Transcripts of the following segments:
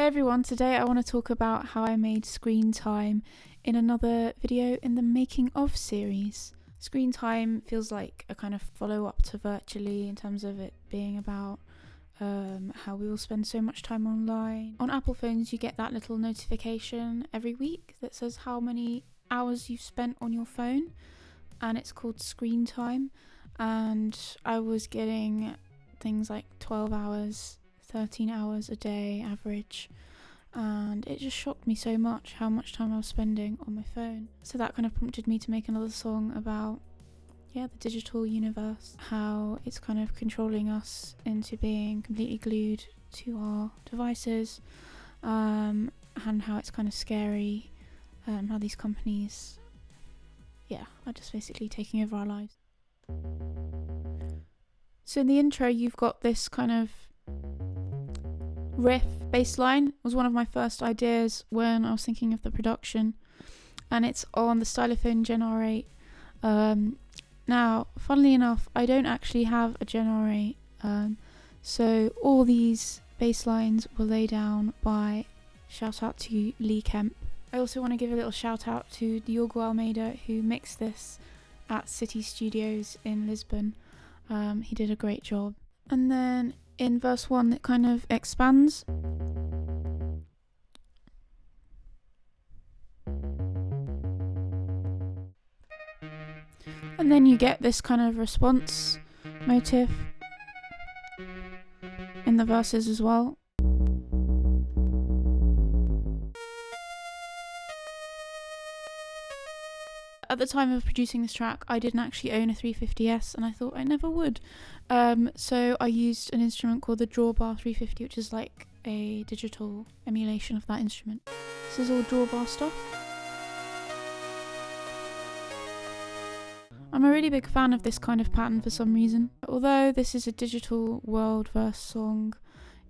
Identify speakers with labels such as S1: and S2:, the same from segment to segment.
S1: everyone, today I want to talk about how I made screen time in another video in the making of series. Screen time feels like a kind of follow-up to Virtually in terms of it being about how we all spend so much time online. On Apple phones you get that little notification every week that says how many hours you've spent on your phone, and it's called screen time, and I was getting things like 12 hours, 13 hours a day average, and it just shocked me so much how much time I was spending on my phone. So that kind of prompted me to make another song about the digital universe, how it's kind of controlling us into being completely glued to our devices, and how it's kind of scary, how these companies are just basically taking over our lives. So in the intro you've got this kind of riff bass line. Was one of my first ideas when I was thinking of the production, and it's on the Stylophone Gen R8. Now funnily enough, I don't actually have a Gen R8, so all these bass lines were laid down by, shout out to Lee Kemp. I also want to give a little shout out to Diogo Almeida, who mixed this at City Studios in Lisbon. He did a great job. And then in verse 1 it kind of expands. And then you get this kind of response motif in the verses as well. At the time of producing this track, I didn't actually own a 350S, and I thought I never would. So I used an instrument called the Drawbar 350, which is like a digital emulation of that instrument. This is all drawbar stuff. I'm a really big fan of this kind of pattern for some reason. Although this is a digital world verse song,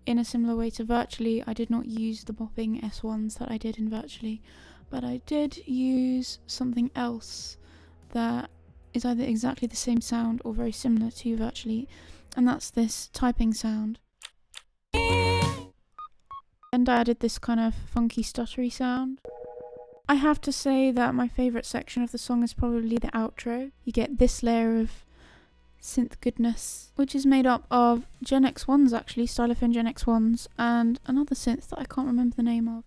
S1: in a similar way to Virtually, I did not use the bopping S1s that I did in Virtually, but I did use something else that is either exactly the same sound or very similar to Virtually, and that's this typing sound. And I added this kind of funky stuttery sound. I have to say that my favourite section of the song is probably the outro. You get this layer of synth goodness, which is made up of Gen X1s actually, Stylophone Gen X1s, and another synth that I can't remember the name of.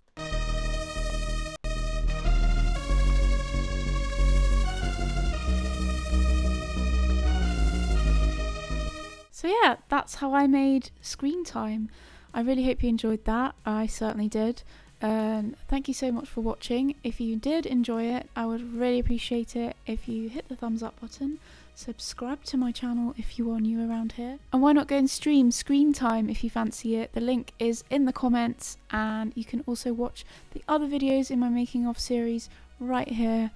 S1: So yeah, that's how I made Screen Time. I really hope you enjoyed that. I certainly did. Thank you so much for watching. If you did enjoy it, I would really appreciate it if you hit the thumbs up button, subscribe to my channel if you are new around here, and why not go and stream Screen Time if you fancy it. The link is in the comments, and you can also watch the other videos in my making of series right here.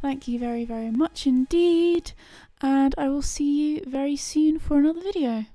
S1: Thank you very, very much indeed, and I will see you very soon for another video.